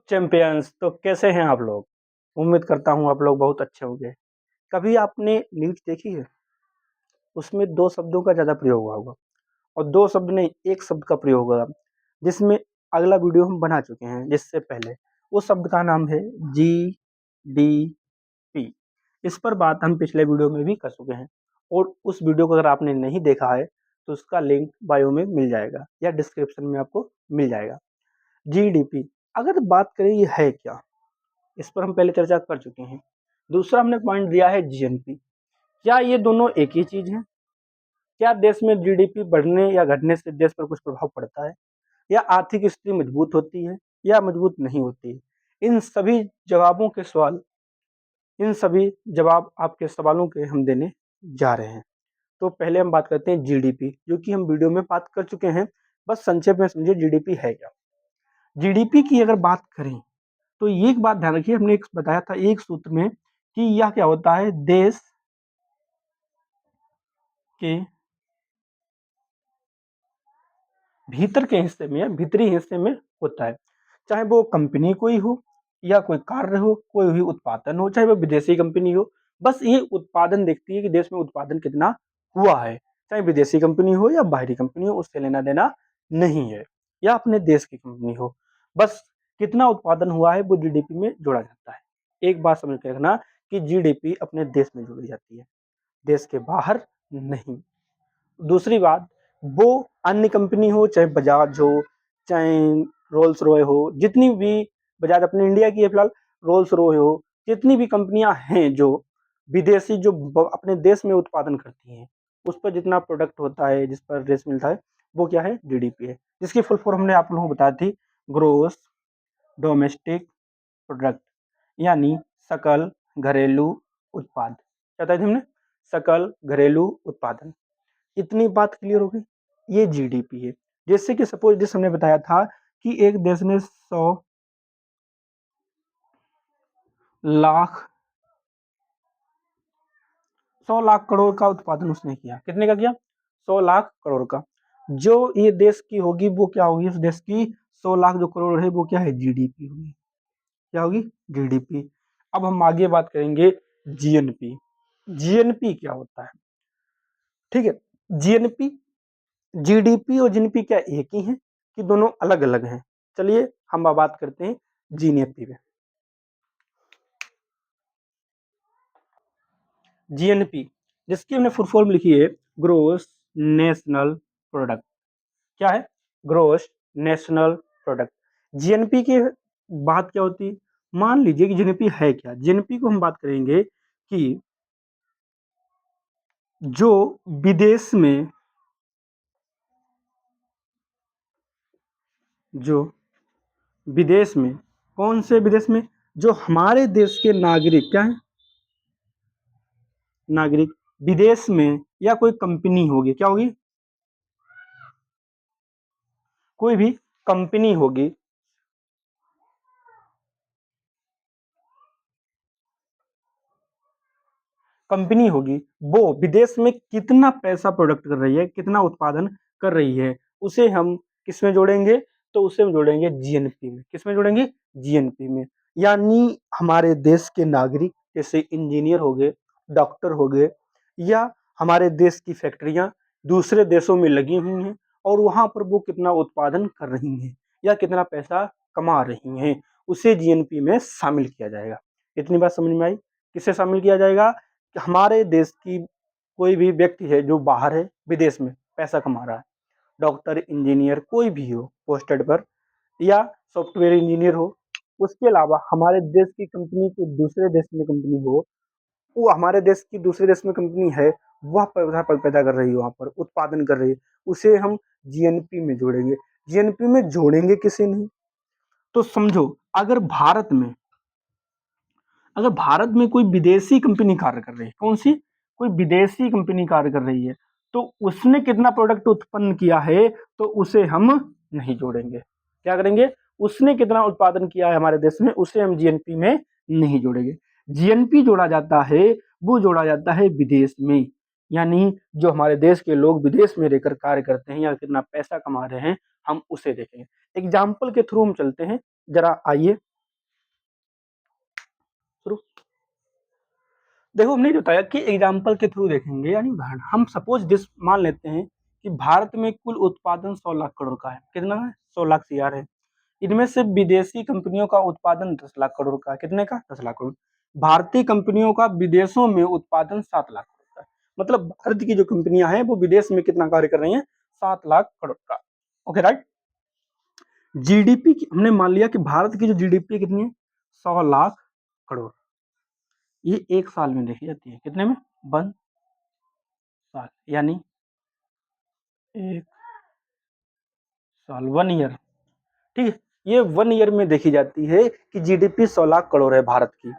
Champions. तो कैसे हैं आप लोग? उम्मीद करता हूँ आप लोग बहुत अच्छे होंगे। कभी आपने न्यूज़ देखी है? उसमें 2 शब्दों का ज़्यादा प्रयोग हुआ होगा और 2 शब्द नहीं, 1 शब्द का प्रयोग होगा, जिसमें अगला वीडियो हम बना चुके हैं जिससे पहले। उस शब्द का नाम है जीडीपी। इस पर बात हम पिछले वीडियो में भी कर चुके हैं और उस वीडियो को अगर आपने नहीं देखा है तो उसका लिंक बायो में मिल जाएगा या डिस्क्रिप्शन में आपको मिल जाएगा। जीडीपी अगर बात करें ये है क्या, इस पर हम पहले चर्चा कर चुके हैं। दूसरा हमने पॉइंट दिया है जीएनपी। क्या ये दोनों एक ही चीज है? क्या देश में जीडीपी बढ़ने या घटने से देश पर कुछ प्रभाव पड़ता है, या आर्थिक स्थिति मजबूत होती है या मजबूत नहीं होती है? इन सभी जवाबों के सवाल इन सभी जवाब आपके सवालों के हम देने जा रहे हैं। तो पहले हम बात करते हैं जीडीपी, जो कि हम वीडियो में बात कर चुके हैं। बस संक्षेप में समझिए जीडीपी है क्या। जीडीपी की अगर बात करें तो ये एक बात ध्यान रखिए, हमने एक बताया था एक सूत्र में कि यह क्या होता है, देश के भीतर के हिस्से में या भीतरी हिस्से में होता है। चाहे वो कंपनी कोई हो या कोई कार्य हो, कोई भी उत्पादन हो, चाहे वो विदेशी कंपनी हो, बस ये उत्पादन देखती है कि देश में उत्पादन कितना हुआ है। चाहे विदेशी कंपनी हो या बाहरी कंपनी हो, उससे लेना देना नहीं है, या अपने देश की कंपनी हो, बस कितना उत्पादन हुआ है वो जीडीपी में जोड़ा जाता है। एक बात समझ के रखना कि जीडीपी अपने देश में जोड़ी जाती है, देश के बाहर नहीं। दूसरी बात, वो अन्य कंपनी हो, चाहे बजाज हो, चाहे रोल्स रॉय हो, जितनी भी, बजाज अपने इंडिया की है फिलहाल, रोल्स रॉय हो, जितनी भी कंपनियां हैं जो विदेशी, जो अपने देश में उत्पादन करती हैं, उस पर जितना प्रोडक्ट होता है, जिस पर रेस मिलता है, वो क्या है, जीडीपी है, जिसकी फुल फॉर्म हमने आप लोगों को बताई थी, ग्रोस डोमेस्टिक प्रोडक्ट, यानी सकल घरेलू उत्पाद। क्या बताया थी हमने? सकल घरेलू उत्पादन। इतनी बात क्लियर हो गई। ये जीडीपी है। जैसे कि सपोज जिस हमने बताया था कि एक देश ने 100 लाख करोड़ का उत्पादन उसने किया। कितने का किया? 100 लाख करोड़ का। जो ये देश की होगी वो क्या होगी, उस देश की 100 लाख जो करोड़ है वो क्या है, जीडीपी होगी। क्या होगी? जीडीपी। अब हम आगे बात करेंगे जीएनपी। जीएनपी क्या होता है? ठीक है, जीएनपी, जीडीपी और जीएनपी क्या एक ही है कि दोनों अलग अलग हैं? चलिए हम अब बात करते हैं जीएनपी में। जीएनपी जिसकी हमने फुल फॉर्म लिखी है, ग्रोस नेशनल प्रोडक्ट। क्या है? Gross national product. जीएनपी की बात क्या होती है? मान लीजिए कि जीएनपी है क्या। जीएनपी को हम बात करेंगे कि जो विदेश में, जो विदेश में, कौन से विदेश में? जो हमारे देश के नागरिक, क्या है, नागरिक विदेश में, या कोई कंपनी होगी, क्या होगी, कोई भी कंपनी होगी, कंपनी होगी, वो विदेश में कितना पैसा प्रोडक्ट कर रही है, कितना उत्पादन कर रही है, उसे हम किस में जोड़ेंगे? तो उसे हम जोड़ेंगे जीएनपी में। किस में जोड़ेंगे? जीएनपी में। यानी हमारे देश के नागरिक, जैसे इंजीनियर हो गए, डॉक्टर हो गए, या हमारे देश की फैक्ट्रियां दूसरे देशों में लगी हुई हैं और वहां पर वो कितना उत्पादन कर रही हैं या कितना पैसा कमा रही हैं, उसे जीएनपी में शामिल किया जाएगा। इतनी बात समझ में आई? किसे शामिल किया जाएगा? कि हमारे देश की कोई भी व्यक्ति है जो बाहर है, विदेश में पैसा कमा रहा है, डॉक्टर, इंजीनियर, कोई भी हो पोस्टेड पर, या सॉफ्टवेयर इंजीनियर हो, उसके अलावा हमारे देश की कंपनी को दूसरे देश में कंपनी हो, वो हमारे देश की दूसरे देश में कंपनी है, वह पैसा पैदा कर रही है, वहां पर उत्पादन कर रही है, उसे हम जीएनपी में जोड़ेंगे। जीएनपी में जोड़ेंगे किसे नहीं? तो समझो, अगर भारत में, अगर भारत में कोई विदेशी कंपनी कार्य कर रही है, कौन सी, कोई विदेशी कंपनी कार्य कर रही है, तो उसने कितना प्रोडक्ट उत्पन्न किया है, तो उसे हम नहीं जोड़ेंगे। क्या करेंगे? उसने कितना उत्पादन किया है हमारे देश में, उसे हम जीएनपी में नहीं जोड़ेंगे। जीएनपी जोड़ा जाता है, वो जोड़ा जाता है विदेश में, यानी जो हमारे देश के लोग विदेश में रहकर कार्य करते हैं या कितना पैसा कमा रहे हैं, हम उसे देखेंगे। एग्जाम्पल के थ्रू हम चलते हैं, जरा आइए। शुरू। देखो हमने जो बताया कि एग्जाम्पल के थ्रू देखेंगे, यानी उदाहरण। हम सपोज दिस मान लेते हैं कि भारत में कुल उत्पादन 100 लाख करोड़ का है। कितना है? 100 लाख CR है। इनमें से विदेशी कंपनियों का उत्पादन 10 लाख करोड़ का है। कितने का? 10 लाख करोड़। भारतीय कंपनियों का विदेशों में उत्पादन 7 लाख करोड़ का है। मतलब भारत की जो कंपनियां हैं वो विदेश में कितना कार्य कर रही हैं? 7 लाख करोड़ का। Okay right. जीडीपी हमने मान लिया कि भारत की जो जीडीपी कितनी है? 100 लाख करोड़। ये एक साल में देखी जाती है। कितने में? 1 साल, यानी एक साल, 1 ईयर। ठीक है, ये 1 ईयर में देखी जाती है कि जीडीपी 100 लाख करोड़ है भारत की।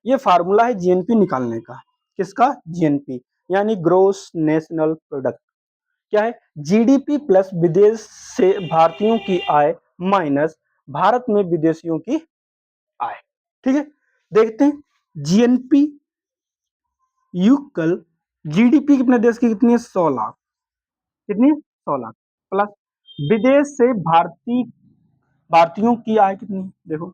ये फार्मूला है जीएनपी निकालने का। किसका? जीएनपी, यानी ग्रोस नेशनल प्रोडक्ट। क्या है? जीडीपी प्लस विदेश से भारतीयों की आय माइनस भारत में विदेशियों की आय। ठीक है, देखते हैं। जीएनपी युगल जीडीपी अपने देश की कितनी है? 100 लाख। कितनी? 100 लाख प्लस विदेश से भारतीयों की आय कितनी? देखो,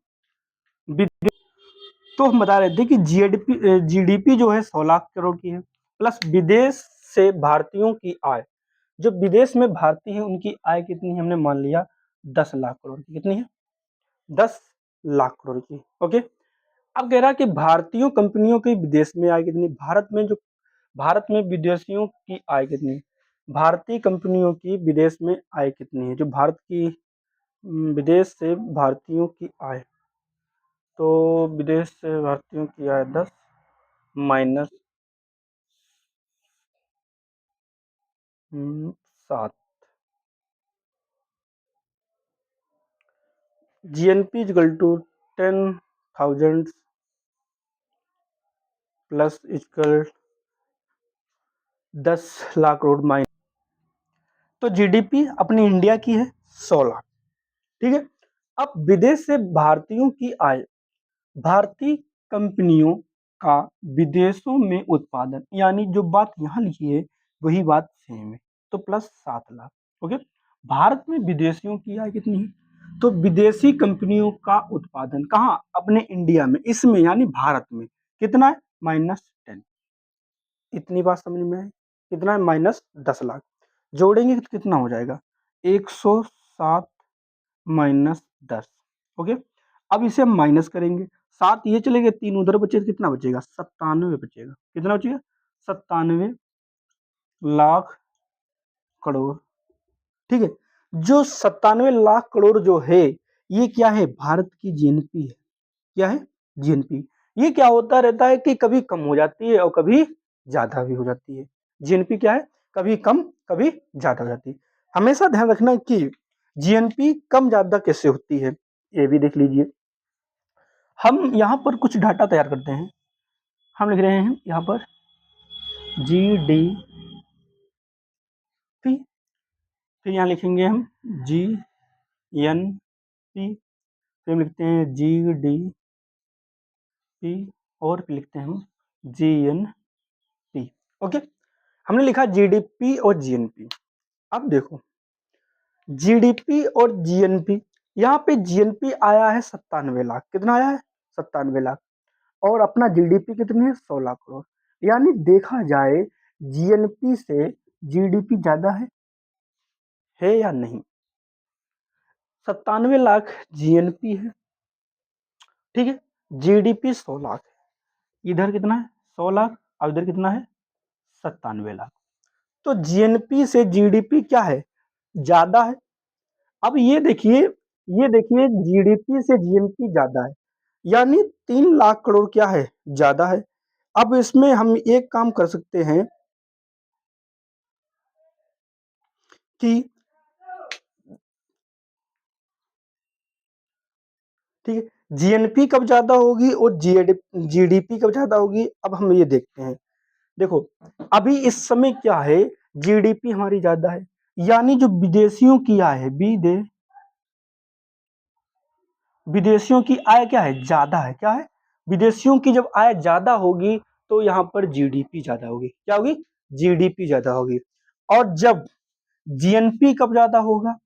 तो हम बता रहे थे कि जीडीपी जो है 100 लाख करोड़ की है, प्लस विदेश से भारतीयों की आय। जो विदेश में भारतीय है उनकी आय कितनी है? हमने मान लिया 10 लाख करोड़ की। कितनी है? 10 लाख करोड़ की। ओके, अब कह रहा है कि भारतीय कंपनियों की विदेश में आय कितनी? भारत में विदेशियों की आय कितनी? भारतीय कंपनियों की विदेश में आय कितनी है? जो भारत की विदेश से भारतीयों की आय, तो विदेश से भारतीयों की आय 10 minus 7। GNP equal to 10,000 plus equal 10 lakh crore minus. तो जीडीपी अपनी इंडिया की है 100 लाख। ठीक है, अब विदेश से भारतीयों की आय, भारतीय कंपनियों का विदेशों में उत्पादन, यानी जो बात यहाँ लिखी है वही बात सेम है, तो प्लस 7 लाख। ओके, भारत में विदेशियों की आय कितनी है? तो विदेशी कंपनियों का उत्पादन कहाँ? अपने इंडिया में, इसमें यानी भारत में कितना है? -10। इतनी बात समझ में है? कितना है? -10 लाख। जोड़ेंगे तो कितना हो जाएगा? 107 माइनस 10। ओके, अब इसे हम माइनस करेंगे, 7 ये चले गए, 3 उधर बचे, कितना बचेगा? 97 बचेगा। कितना बचेगा? 97 लाख करोड़। ठीक है, जो 97 लाख करोड़ जो है, ये क्या है? भारत की जीएनपी है। क्या है? जीएनपी। ये क्या होता रहता है कि कभी कम हो जाती है और कभी ज्यादा भी हो जाती है। जीएनपी क्या है? कभी कम कभी ज्यादा हो जाती है। हमेशा ध्यान रखना कि जीएनपी कम ज्यादा कैसे होती है, ये भी देख लीजिए। हम यहाँ पर कुछ डाटा तैयार करते हैं। हम लिख रहे हैं यहाँ पर जीडीपी, फिर यहाँ लिखेंगे हम जीएनपी, फिर हम लिखते हैं जीडीपी, और फिर लिखते हैं हम जीएनपी। ओके, हमने लिखा जीडीपी और जीएनपी। अब देखो, जीडीपी और जीएनपी, यहाँ पे जीएनपी आया है 97 लाख। कितना आया है? 97 लाख। और अपना जीडीपी कितनी है? 100 लाख करोड़। यानी देखा जाए जीएनपी से जीडीपी ज्यादा है या नहीं? 97 लाख जीएनपी है। ठीक है, जीडीपी 100 लाख है। इधर कितना है? 100 लाख। और इधर कितना है? 97 लाख। तो जीएनपी से जीडीपी क्या है? ज्यादा है। अब ये देखिए जीडीपी से जीएनपी ज्यादा है, यानी 3 लाख करोड़ क्या है? ज्यादा है। अब इसमें हम एक काम कर सकते हैं कि, ठीक है, जीएनपी कब ज्यादा होगी और जीडीपी कब ज्यादा होगी? अब हम ये देखते हैं। देखो, अभी इस समय क्या है? जीडीपी हमारी ज्यादा है, यानी जो विदेशियों की आय है, विदेशियों की आय क्या है? ज्यादा है। क्या है? विदेशियों की जब आय ज्यादा होगी तो यहाँ पर जीडीपी ज्यादा होगी। क्या होगी? जीडीपी ज्यादा होगी। और जब जीएनपी कब ज्यादा होगा?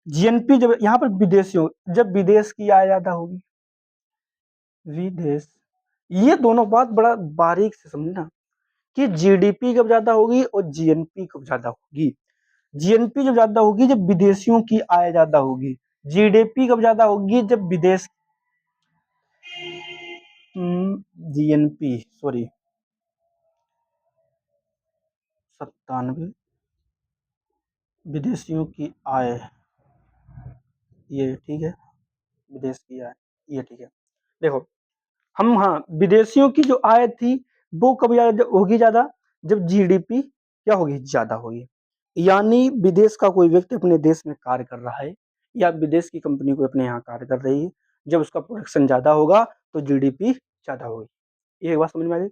जीएनपी जब यहाँ पर जब विदेश की आय ज्यादा होगी, विदेश ये दोनों बात बड़ा बारीक से समझना कि जीडीपी कब ज्यादा होगी और जीएनपी कब ज्यादा होगी। जीएनपी जब ज्यादा होगी जब विदेशियों की आय ज्यादा होगी। जीडीपी कब ज्यादा होगी जब विदेश जीएनपी सॉरी 97 विदेशियों की आय, ये ठीक है, विदेश की आय ये ठीक है। देखो हम, हाँ, विदेशियों की जो आय थी वो कब होगी ज्यादा, जब जीडीपी क्या होगी, ज्यादा होगी। यानी विदेश का कोई व्यक्ति अपने देश में कार्य कर रहा है या विदेश की कंपनी को अपने यहाँ कार्य कर रही है, जब उसका प्रोडक्शन ज्यादा होगा तो जीडीपी ज्यादा होगी। ये बात समझ में आ गई।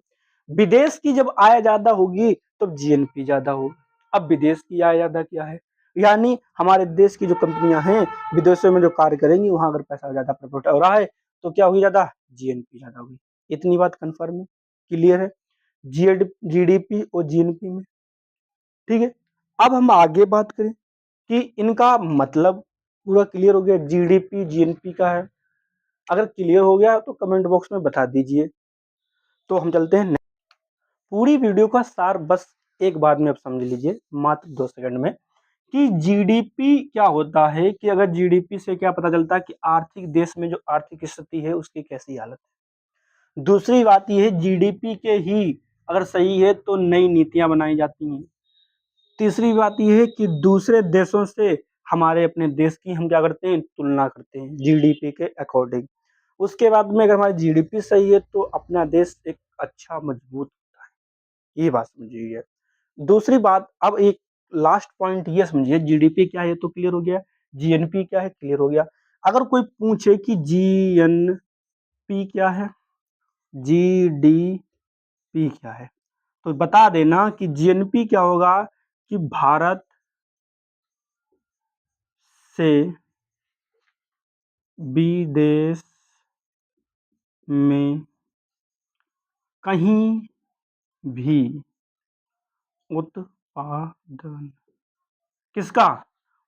विदेश की जब आय ज्यादा होगी तो जीएनपी ज्यादा होगी। अब विदेश की आय ज्यादा क्या है, यानी हमारे देश की जो कंपनियां हैं विदेशों में जो कार्य करेंगी वहां अगर पैसा ज्यादा प्रॉफिट हो रहा है तो क्या होगी, ज्यादा जीएनपी ज्यादा होगी। इतनी बात कंफर्म है, क्लियर है जीडीपी और जीएनपी में, ठीक है। अब हम आगे बात करें कि इनका मतलब पूरा क्लियर हो गया, जीडीपी जीएनपी का है। अगर क्लियर हो गया तो कमेंट बॉक्स में बता दीजिए। तो हम चलते हैं पूरी वीडियो का सार बस एक बार में आप समझ लीजिए मात्र 2 सेकंड में कि जीडीपी क्या होता है, कि अगर जीडीपी से क्या पता चलता है कि आर्थिक देश में जो आर्थिक स्थिति है उसकी कैसी हालत है। दूसरी बात यह है जीडीपी के ही अगर सही है तो नई नीतियां बनाई जाती हैं। तीसरी बात यह है कि दूसरे देशों से हमारे अपने देश की हम क्या करते हैं, तुलना करते हैं जीडीपी के अकॉर्डिंग। उसके बाद में अगर हमारी जीडीपी सही है तो अपना देश एक अच्छा मजबूत होता है। ये बात समझिए। दूसरी बात, अब एक लास्ट पॉइंट ये समझिए, जीडीपी क्या है तो क्लियर हो गया, जीएनपी क्या है क्लियर हो गया। अगर कोई पूछे कि जीएनपी क्या है, जीडीपी क्या है, तो बता देना कि जीएनपी क्या होगा कि भारत से विदेश में कहीं भी उत्पादन, किसका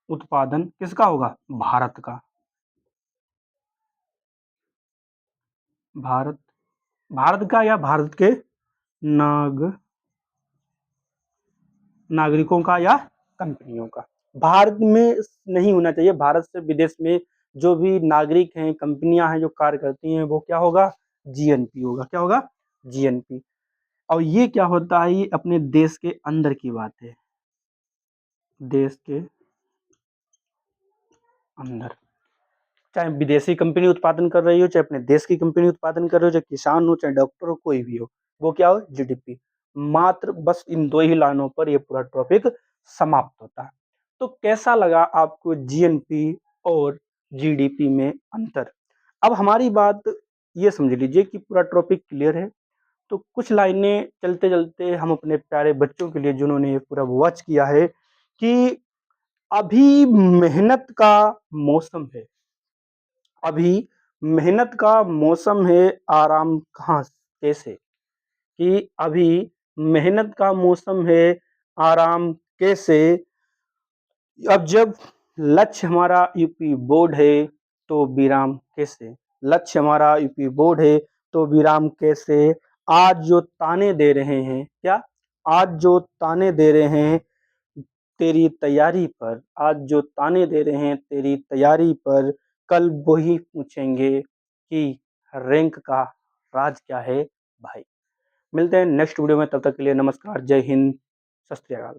उत्पादन, किसका होगा, भारत का, भारत, भारत का या भारत के नागरिकों का या कंपनियों का। भारत में नहीं होना चाहिए, भारत से विदेश में जो भी नागरिक हैं कंपनियां हैं जो कार्य करती हैं वो क्या होगा, जीएनपी होगा। क्या होगा, जीएनपी। और ये क्या होता है, ये अपने देश के अंदर की बात है, देश के अंदर। चाहे विदेशी कंपनी उत्पादन कर रही हो, चाहे अपने देश की कंपनी उत्पादन कर रही हो, चाहे किसान हो, चाहे डॉक्टर हो, कोई भी हो, वो क्या हो, जीडीपी। मात्र बस इन 2 ही लाइनों पर ये पूरा टॉपिक समाप्त होता है। तो कैसा लगा आपको जीएनपी और जीडीपी में अंतर। अब हमारी बात ये समझ लीजिए कि पूरा टॉपिक क्लियर है। तो कुछ लाइनें चलते चलते हम अपने प्यारे बच्चों के लिए जिन्होंने ये पूरा वॉच किया है कि अभी मेहनत का मौसम है, अभी मेहनत का मौसम है, आराम कहाँ कैसे, कि अभी मेहनत का मौसम है, आराम कैसे। अब जब लक्ष्य हमारा यूपी बोर्ड है तो विराम कैसे, लक्ष्य हमारा यूपी बोर्ड है तो विराम कैसे। आज जो ताने दे रहे हैं, क्या, आज जो ताने दे रहे हैं तेरी तैयारी पर, आज जो ताने दे रहे हैं तेरी तैयारी पर, कल वही पूछेंगे कि रैंक का राज क्या है भाई। मिलते हैं नेक्स्ट वीडियो में, तब तक के लिए नमस्कार, जय हिंद, सत श्री अकाल।